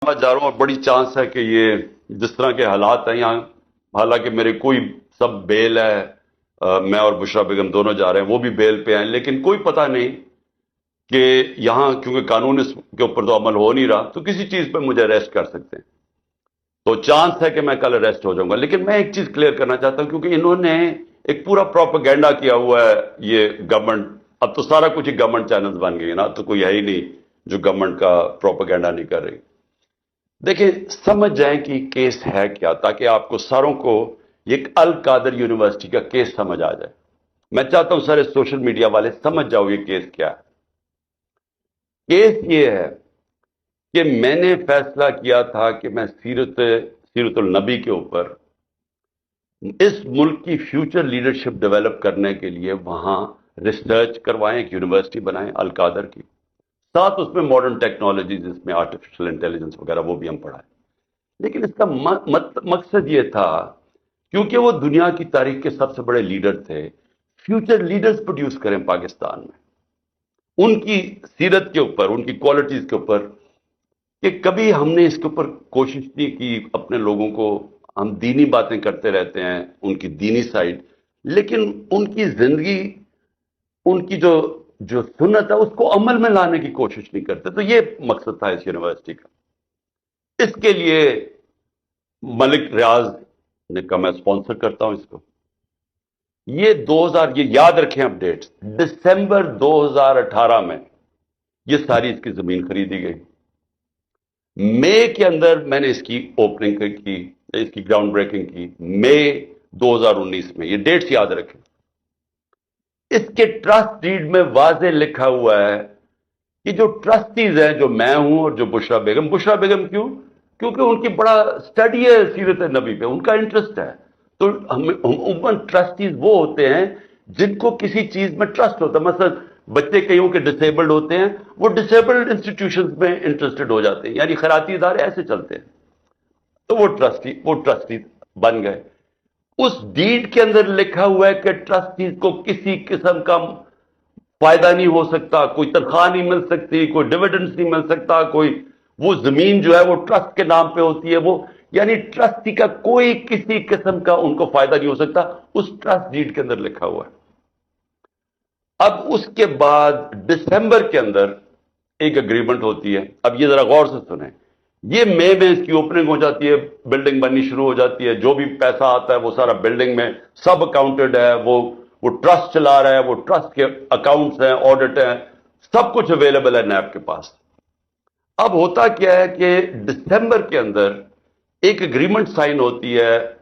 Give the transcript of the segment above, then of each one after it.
میں जा रहा हूँ और बड़ी चांस है कि ये जिस तरह के हालात हैं यहाँ, हालांकि मेरे कोई सब बेल है, मैं और बुशरा बेगम दोनों जा रहे हैं, वो भी बेल पे हैं, लेकिन कोई पता नहीं कि यहाँ क्योंकि कानून इसके ऊपर तो अमल हो नहीं रहा, तो किसी चीज पे मुझे अरेस्ट कर सकते हैं। तो चांस है कि मैं कल अरेस्ट हो जाऊंगा। लेकिन मैं एक चीज क्लियर करना चाहता हूं, क्योंकि इन्होंने एक पूरा प्रोपेगेंडा किया हुआ है ये गवर्नमेंट। अब तो सारा कुछ ही गवर्नमेंट चैनल्स बन गई ना, तो कोई है ही नहीं जो गवर्नमेंट का प्रोपेगेंडा नहीं कर रही। देखिए, समझ जाएं कि केस है क्या, ताकि आपको सारों को एक अल कादर यूनिवर्सिटी का केस समझ आ जाए। मैं चाहता हूं सारे सोशल मीडिया वाले समझ जाओ ये केस क्या है। केस ये है कि मैंने फैसला किया था कि मैं सीरतुल नबी के ऊपर इस मुल्क की फ्यूचर लीडरशिप डेवलप करने के लिए वहां रिसर्च करवाएं, एक यूनिवर्सिटी बनाएं अल कादर की, साथ उसमें मॉडर्न टेक्नोलॉजीज, इसमें आर्टिफिशियल इंटेलिजेंस वगैरह वो भी हम पढ़ाएं। लेकिन इसका मकसद ये था, क्योंकि वो दुनिया की तारीख के सबसे बड़े लीडर थे, फ्यूचर लीडर्स प्रोड्यूस करें पाकिस्तान में, उनकी सीरत के ऊपर, उनकी क्वालिटीज के ऊपर। कि कभी हमने इसके ऊपर कोशिश नहीं की अपने लोगों को, हम दीनी बातें करते रहते हैं, उनकी दीनी साइड, लेकिन उनकी जिंदगी, उनकी जो जो सुन्नत है उसको अमल में लाने की कोशिश नहीं करते। तो ये मकसद था इस यूनिवर्सिटी का। इसके लिए मलिक रियाज ने कहा मैं स्पॉन्सर करता हूं इसको। ये 2000, ये याद रखें अपडेट्स, दिसंबर 2018 में ये सारी इसकी जमीन खरीदी गई। मई के अंदर मैंने इसकी ओपनिंग की, इसकी ग्राउंड ब्रेकिंग की, मई 2019 में। ये डेट्स याद रखें। इसके ट्रस्ट डीड में वाज़ेह लिखा हुआ है कि जो ट्रस्टीज हैं, जो मैं हूं और जो बुशरा बेगम क्यों? क्योंकि उनकी बड़ा स्टडी है सीरत नबी पे, उनका इंटरेस्ट है। तो हम ट्रस्टीज वो होते हैं जिनको किसी चीज में ट्रस्ट होता है। मतलब बच्चे कईयों के डिसेबल्ड होते हैं, वो डिसेबल्ड इंस्टीट्यूशंस में इंटरेस्टेड हो जाते हैं, यानी खैराती इदारे ऐसे चलते हैं। तो वो ट्रस्टी बन गए। उस डीड के अंदर लिखा हुआ है कि ट्रस्टीज को किसी किस्म का फायदा नहीं हो सकता, कोई तनख्वाह नहीं मिल सकती, कोई डिविडेंड्स नहीं मिल सकता, कोई, वो जमीन जो है वो ट्रस्ट के नाम पे होती है, वो यानी ट्रस्टी का कोई किसी किस्म का उनको फायदा नहीं हो सकता, उस ट्रस्ट डीड के अंदर लिखा हुआ है। अब उसके बाद दिसंबर के अंदर एक एग्रीमेंट होती है। अब ये जरा गौर से सुने, ये मई में इसकी ओपनिंग हो जाती है, बिल्डिंग बननी शुरू हो जाती है, जो भी पैसा आता है वो सारा बिल्डिंग में सब अकाउंटेड है, वो ट्रस्ट चला रहा है, वो ट्रस्ट के अकाउंट्स हैं, ऑडिट हैं, सब कुछ अवेलेबल है नैब के पास। अब होता क्या है कि दिसंबर के अंदर एक एग्रीमेंट साइन होती है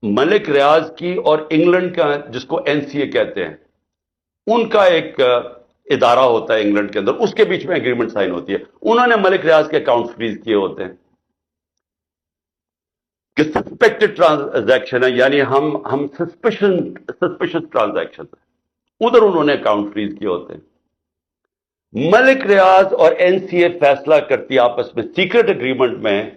मलिक रियाज की और इंग्लैंड का, जिसको एनसीए कहते हैं, उनका एक इदारा होता है इंग्लैंड के अंदर, उसके बीच में एग्रीमेंट साइन होती है। उन्होंने मलिक रियाज के अकाउंट फ्रीज किए होते हैं कि सस्पेक्टेड ट्रांजैक्शन है, यानी हम सस्पिशियस ट्रांजैक्शन है, उधर उन्होंने अकाउंट फ्रीज किए होते हैं। मलिक रियाज और एनसीए फैसला करती है आपस में सीक्रेट एग्रीमेंट में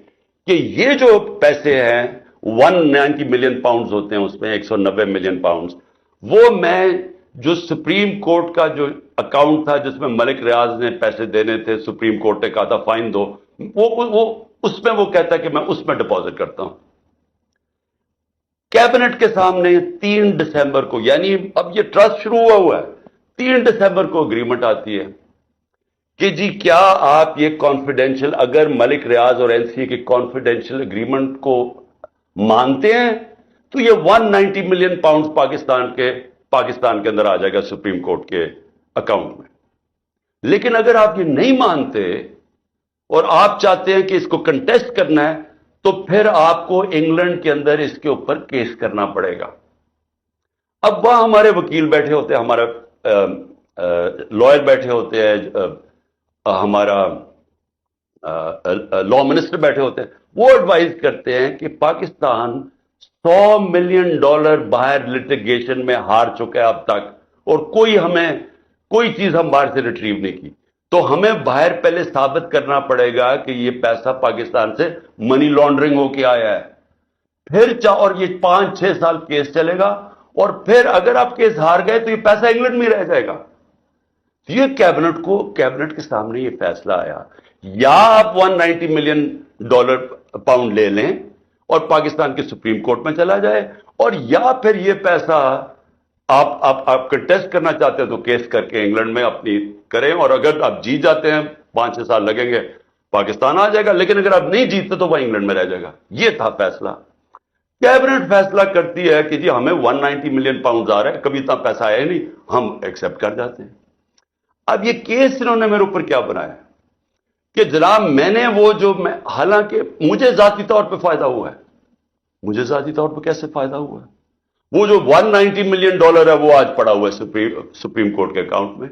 कि ये जो पैसे हैं 190 मिलियन पाउंड्स होते हैं, उसमें 190 मिलियन पाउंड्स, वो मैं जो सुप्रीम कोर्ट का जो अकाउंट था जिसमें मलिक रियाज ने पैसे देने थे, सुप्रीम कोर्ट ने कहा था फाइन दो, वो उसमें वो कहता है कि मैं उसमें डिपॉजिट करता हूं। कैबिनेट के सामने 3 दिसंबर को, यानी अब ये ट्रस्ट शुरू हुआ है, 3 दिसंबर को अग्रीमेंट आती है कि जी क्या आप ये कॉन्फिडेंशियल, अगर मलिक रियाज और एनसीए के कॉन्फिडेंशियल एग्रीमेंट को मानते हैं तो ये 190 मिलियन पाउंड पाकिस्तान के अंदर आ जाएगा सुप्रीम कोर्ट के अकाउंट में। लेकिन अगर आप ये नहीं मानते और आप चाहते हैं कि इसको कंटेस्ट करना है, तो फिर आपको इंग्लैंड के अंदर इसके ऊपर केस करना पड़ेगा। अब वहां हमारे वकील बैठे होते हैं, हमारा लॉयर बैठे होते हैं, हमारा लॉ मिनिस्टर बैठे होते हैं, वो एडवाइज करते हैं कि पाकिस्तान $100 मिलियन बाहर लिटिगेशन में हार चुका है अब तक, और कोई चीज हम बाहर से रिट्रीव नहीं की। तो हमें बाहर पहले साबित करना पड़ेगा कि ये पैसा पाकिस्तान से मनी लॉन्ड्रिंग होके आया है। फिर और ये 5-6 साल केस चलेगा, और फिर अगर आप केस हार गए तो ये पैसा इंग्लैंड में रह जाएगा। ये कैबिनेट के सामने ये फैसला आया। یا آپ $190 ملین پاؤنڈ لے لیں اور پاکستان کے سپریم کورٹ میں چلا جائے، اور یا پھر یہ پیسہ آپ کنٹیسٹ کرنا چاہتے ہیں تو کیس کر کے انگلینڈ میں اپنی کریں، اور اگر آپ جیت جاتے ہیں 5-6 سال لگیں گے پاکستان آ جائے گا، لیکن اگر آپ نہیں جیتتے تو وہ انگلینڈ میں رہ جائے گا۔ یہ تھا فیصلہ۔ کیبنٹ فیصلہ کرتی ہے کہ جی ہمیں 190 ملین پاؤنڈ آ رہا ہے، کبھی اتنا پیسہ آیا نہیں، ہم ایکسپٹ کر جاتے ہیں۔ اب یہ کیس انہوں نے میرے اوپر کیا بنایا کہ جناب میں نے حالانکہ مجھے ذاتی طور پہ فائدہ ہوا ہے، مجھے ذاتی طور پہ کیسے فائدہ ہوا ہے؟ وہ جو $190 ملین ہے وہ آج پڑا ہوا ہے سپریم کورٹ کے اکاؤنٹ میں۔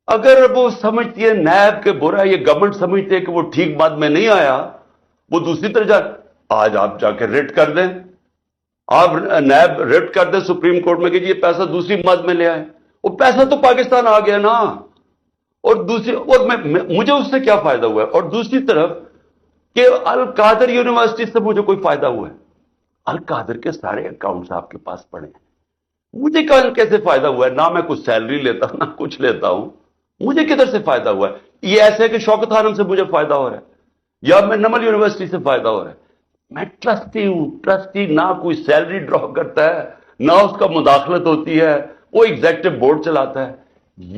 اگر وہ سمجھتی ہے نیب کے برا، یہ گورنمنٹ سمجھتے ہے کہ وہ ٹھیک بات میں نہیں آیا، وہ دوسری طرح آج آپ جا کے ریٹ کر دیں، آپ نیب ریٹ کر دیں سپریم کورٹ میں کہ یہ پیسہ دوسری مد میں لے آئے، وہ پیسہ تو پاکستان آ گیا نا، اور مجھے اس سے کیا فائدہ ہوا ہے؟ اور دوسری طرف کہ القادر یونیورسٹی سے مجھے کوئی فائدہ ہوا ہے؟ القادر کے سارے اکاؤنٹس آپ کے پاس پڑے ہیں، مجھے کیسے فائدہ ہوا ہے؟ نہ میں کچھ سیلری لیتا ہوں، نہ کچھ لیتا ہوں، مجھے کدھر سے فائدہ ہوا ہے؟ یہ ایسے ہے کہ شوکت خانم سے مجھے فائدہ ہو رہا ہے، یا میں نمل یونیورسٹی سے فائدہ ہو رہا ہے۔ میں ٹرسٹی ہوں، ٹرسٹی نہ کوئی سیلری ڈرا کرتا ہے، نہ اس کا مداخلت ہوتی ہے، وہ ایگزیکٹو بورڈ چلاتا ہے۔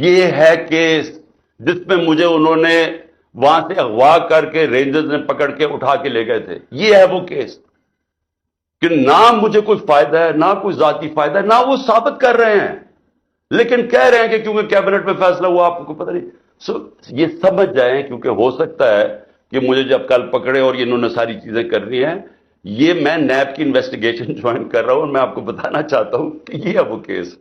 یہ ہے کیس جس میں مجھے انہوں نے وہاں سے اغوا کر کے رینجرز نے پکڑ کے اٹھا کے لے گئے تھے۔ یہ ہے وہ کیس کہ نہ مجھے کوئی فائدہ ہے، نہ کوئی ذاتی فائدہ ہے، نہ وہ ثابت کر رہے ہیں، لیکن کہہ رہے ہیں کہ کیونکہ کیبنٹ میں فیصلہ ہوا آپ کو پتہ نہیں۔ یہ سمجھ جائیں، کیونکہ ہو سکتا ہے کہ مجھے جب کل پکڑے اور انہوں نے ساری چیزیں کرنی ہیں، یہ میں نیب کی انویسٹیگیشن جوائن کر رہا ہوں، اور میں آپ کو بتانا چاہتا ہوں کہ یہ ہے وہ کیس۔